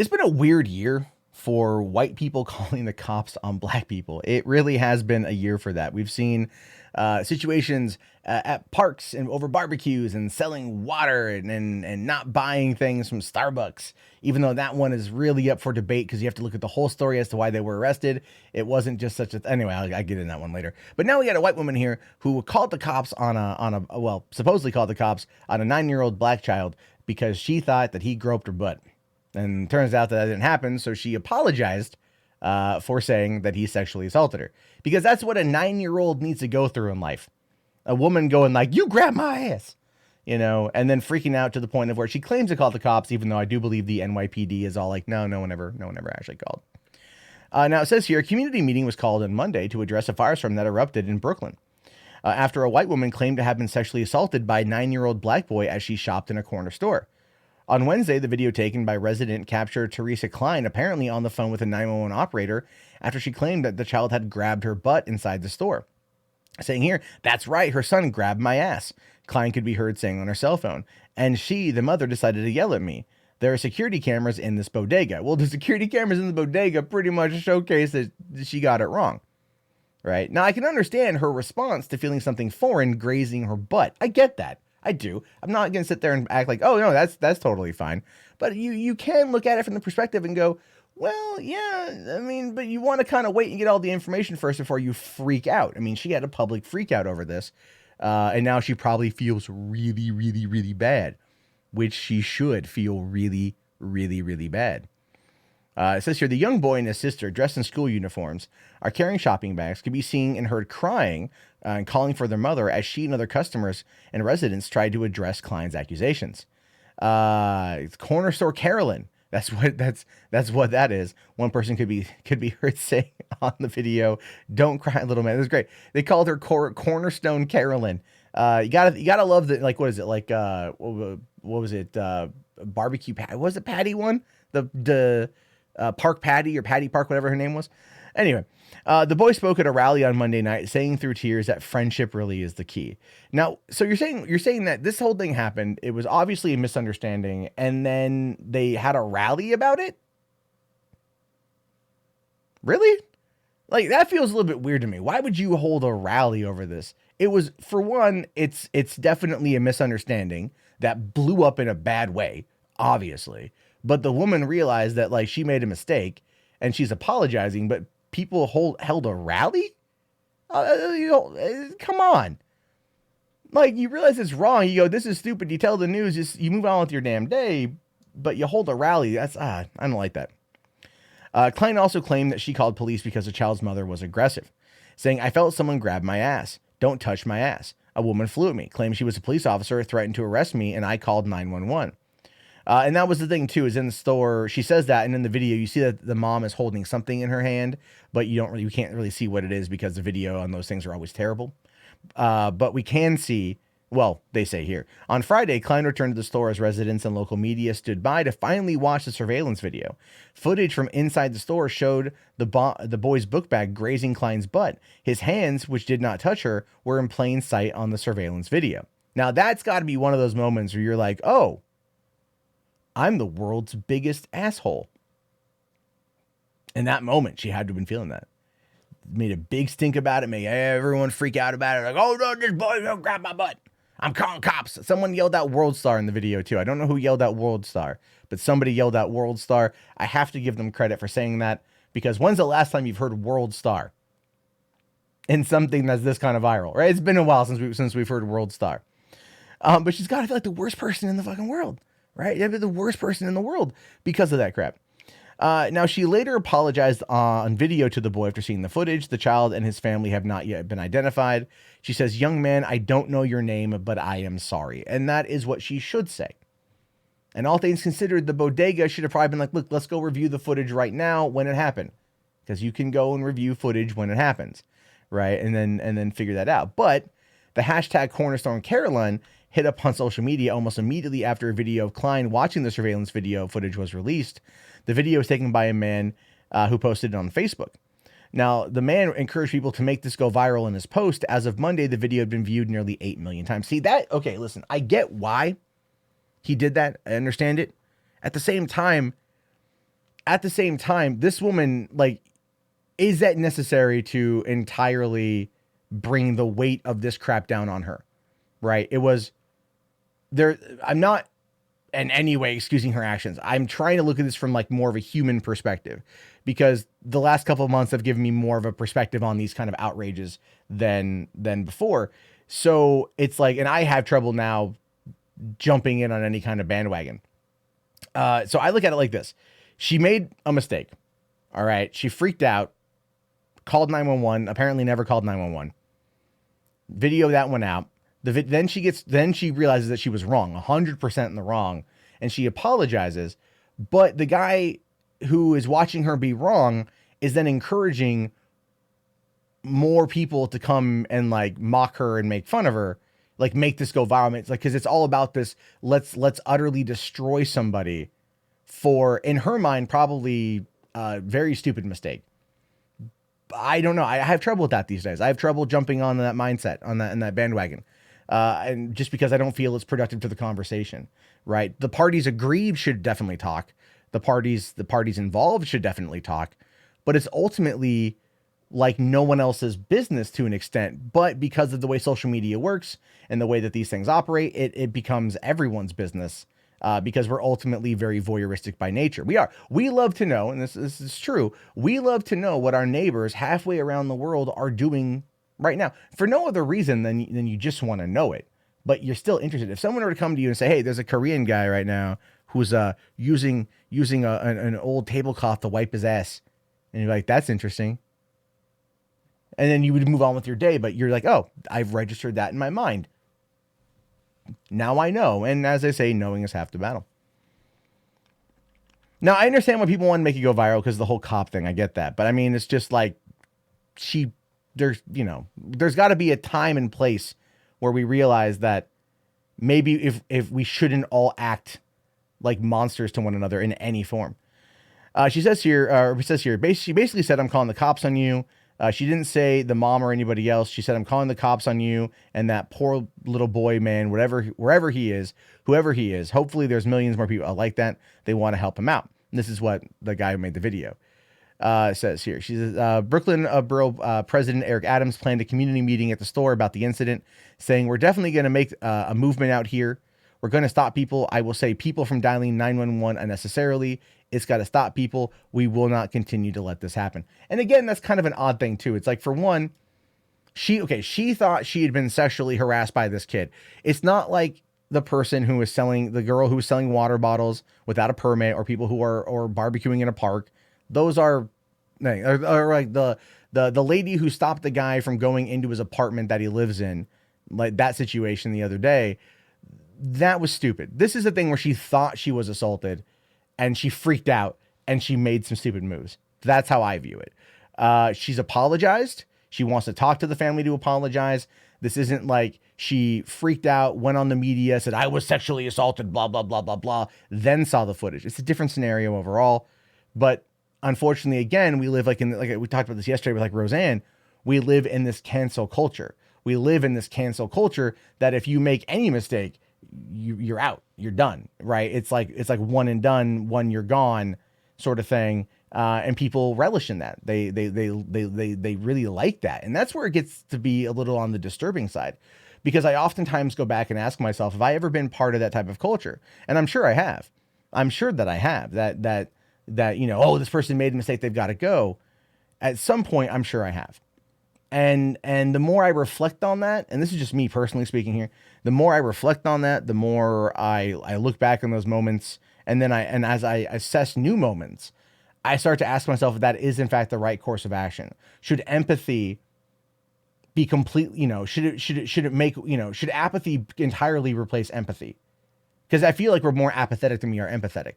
It's been a weird year for white people calling the cops on black people. It really has been a year for that. We've seen situations at parks and over barbecues and selling water and not buying things from Starbucks, even though that one is really up for debate because you have to look at the whole story as to why they were arrested. It wasn't just such a anyway. I get in that one later. But now we got a white woman here who called the cops on a well, supposedly called the cops on a 9-year-old black child because she thought that he groped her butt. And turns out that didn't happen, so she apologized for saying that he sexually assaulted her. Because that's what a 9-year-old needs to go through in life. A woman going like, you grabbed my ass, you know, and then freaking out to the point of where she claims to call the cops, even though I do believe the NYPD is all like, no one ever actually called. Now it says here, a community meeting was called on Monday to address a firestorm that erupted in Brooklyn. After a white woman claimed to have been sexually assaulted by a 9-year-old black boy as she shopped in a corner store. On Wednesday, the video taken by resident captured Teresa Klein apparently on the phone with a 911 operator after she claimed that the child had grabbed her butt inside the store. Saying here, that's right, her son grabbed my ass, Klein could be heard saying on her cell phone. And she, the mother, decided to yell at me. There are security cameras in this bodega. Well, the security cameras in the bodega pretty much showcase that she got it wrong. Right? Now, I can understand her response to feeling something foreign grazing her butt. I get that. I do. I'm not going to sit there and act like, oh, no, that's totally fine. But you can look at it from the perspective and go, well, yeah, I mean, but you want to kind of wait and get all the information first before you freak out. I mean, she had a public freak out over this. And now she probably feels really, really, really bad, which she should feel really, really, really bad. It says here, the young boy and his sister, dressed in school uniforms, are carrying shopping bags, could be seen and heard crying and calling for their mother as she and other customers and residents tried to address Klein's accusations. It's Cornerstore Caroline. That's what that is. One person could be heard saying on the video, "Don't cry, little man." This is great. They called her Cornerstone Caroline. You gotta love that. Like, what is it? Like, what was it? Barbecue patty. Was it Patty one? The Park Patty or Patty Park, whatever her name was. Anyway, the boy spoke at a rally on Monday night, saying through tears that friendship really is the key. Now, so you're saying that this whole thing happened. It was obviously a misunderstanding, and then they had a rally about it. Really? Like, that feels a little bit weird to me. Why would you hold a rally over this? It was, for one, it's definitely a misunderstanding that blew up in a bad way, obviously. But the woman realized that, like, she made a mistake and she's apologizing, but people held a rally? Come on. Like, you realize it's wrong. You go, this is stupid. You tell the news, you move on with your damn day, but you hold a rally. I don't like that. Klein also claimed that she called police because the child's mother was aggressive, saying, I felt someone grab my ass. Don't touch my ass. A woman flew at me, claimed she was a police officer, threatened to arrest me, and I called 911. And that was the thing, too, is in the store, she says that, and in the video, you see that the mom is holding something in her hand, but you can't really see what it is because the video on those things are always terrible. But we can see, well, they say here. On Friday, Klein returned to the store as residents and local media stood by to finally watch the surveillance video. Footage from inside the store showed the boy's book bag grazing Klein's butt. His hands, which did not touch her, were in plain sight on the surveillance video. Now, that's got to be one of those moments where you're like, oh, I'm the world's biggest asshole. In that moment, she had to have been feeling that. Made a big stink about it, made everyone freak out about it. Like, oh no, this boy don't grab my butt. I'm calling cops. Someone yelled out World Star in the video too. I don't know who yelled out World Star, but somebody yelled out World Star. I have to give them credit for saying that, because when's the last time you've heard World Star in something that's this kind of viral, right? It's been a while since we've heard World Star. But she's got to feel like the worst person in the fucking world. Right? You'd be the worst person in the world because of that crap. Now, she later apologized on video to the boy after seeing the footage. The child and his family have not yet been identified. She says, young man, I don't know your name, but I am sorry. And that is what she should say. And all things considered, the bodega should have probably been like, look, let's go review the footage right now when it happened. Because you can go and review footage when it happens. Right? And then figure that out. But the hashtag Cornerstone Caroline hit up on social media almost immediately after a video of Klein watching the surveillance video footage was released. The video was taken by a man who posted it on Facebook. Now, the man encouraged people to make this go viral in his post. As of Monday, the video had been viewed nearly 8 million times. See that? Okay, listen, I get why he did that. I understand it. At the same time, at the same time, this woman, like, is that necessary to entirely bring the weight of this crap down on her? Right? It was there. I'm not in any way excusing her actions. I'm trying to look at this from like more of a human perspective, because the last couple of months have given me more of a perspective on these kind of outrages than before. So it's like, and I have trouble now jumping in on any kind of bandwagon. So I look at it like this. She made a mistake. All right. She freaked out, called 911, apparently never called 911. Video that one out. Then she realizes that she was wrong, 100% in the wrong, and she apologizes. But the guy who is watching her be wrong is then encouraging more people to come and like mock her and make fun of her, like make this go viral. It's like, because it's all about this. Let's utterly destroy somebody for, in her mind, probably a very stupid mistake. I don't know. I have trouble with that these days. I have trouble jumping on that mindset, on that bandwagon. And just because I don't feel it's productive to the conversation, right? The parties aggrieved should definitely talk. The parties involved should definitely talk, but it's ultimately like no one else's business to an extent. But because of the way social media works and the way that these things operate, it becomes everyone's business. Because we're ultimately very voyeuristic by nature. We love to know, and this is true, we love to know what our neighbors halfway around the world are doing right now, for no other reason than you just want to know it. But you're still interested. If someone were to come to you and say, hey, there's a Korean guy right now who's using an old tablecloth to wipe his ass, and you're like, that's interesting. And then you would move on with your day, but you're like, oh, I've registered that in my mind. Now I know. And as I say, knowing is half the battle. Now, I understand why people want to make it go viral, because the whole cop thing, I get that. But I mean, it's just like, there's got to be a time and place where we realize that maybe if we shouldn't all act like monsters to one another in any form. She says here, she basically said, I'm calling the cops on you. She didn't say the mom or anybody else. She said, I'm calling the cops on you and that poor little boy, man, wherever he is, whoever he is. Hopefully there's millions more people like that. They want to help him out. And this is what the guy who made the video says here. She says, Brooklyn Borough President Eric Adams planned a community meeting at the store about the incident, saying, we're definitely going to make a movement out here. We're going to stop people. I will say people from dialing 911 unnecessarily. It's got to stop people. We will not continue to let this happen. And again, that's kind of an odd thing too. It's like, for one, she thought she had been sexually harassed by this kid. It's not like the girl who was selling water bottles without a permit, or people who are barbecuing in a park. Those are like the lady who stopped the guy from going into his apartment that he lives in, like that situation the other day. That was stupid. This is a thing where she thought she was assaulted and she freaked out and she made some stupid moves. That's how I view it. She's apologized. She wants to talk to the family to apologize. This isn't like she freaked out, went on the media, said, I was sexually assaulted, blah, blah, blah, blah, blah, then saw the footage. It's a different scenario overall. But unfortunately, again, we live like we talked about this yesterday with like Roseanne. We live in this cancel culture. We live in this cancel culture that if you make any mistake, you're out, you're done, right? It's like one and done, one you're gone sort of thing. And people relish in that. They really like that. And that's where it gets to be a little on the disturbing side, because I oftentimes go back and ask myself, have I ever been part of that type of culture? And I'm sure I have. I'm sure that I have that, oh, this person made a mistake, they've got to go. At some point, I'm sure I have. And the more I reflect on that, and this is just me personally speaking here, the more I reflect on that, the more I look back on those moments. And then as I assess new moments, I start to ask myself if that is in fact the right course of action. Should empathy be complete? Should apathy entirely replace empathy? Because I feel like we're more apathetic than we are empathetic.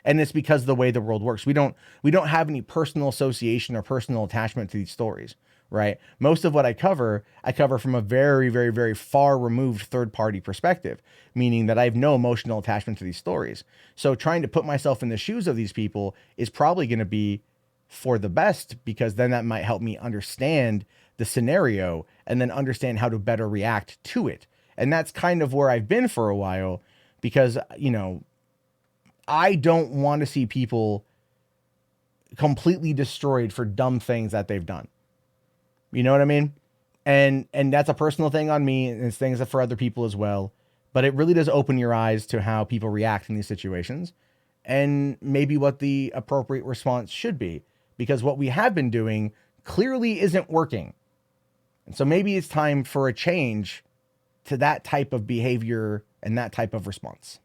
And it's because of the way the world works. We don't have any personal association or personal attachment to these stories, right? Most of what I cover from a very, very, very far removed third-party perspective, meaning that I have no emotional attachment to these stories. So trying to put myself in the shoes of these people is probably going to be for the best, because then that might help me understand the scenario and then understand how to better react to it. And that's kind of where I've been for a while, because, I don't want to see people completely destroyed for dumb things that they've done. You know what I mean? And that's a personal thing on me, and it's things that for other people as well. But it really does open your eyes to how people react in these situations and maybe what the appropriate response should be, because what we have been doing clearly isn't working. And so maybe it's time for a change to that type of behavior and that type of response.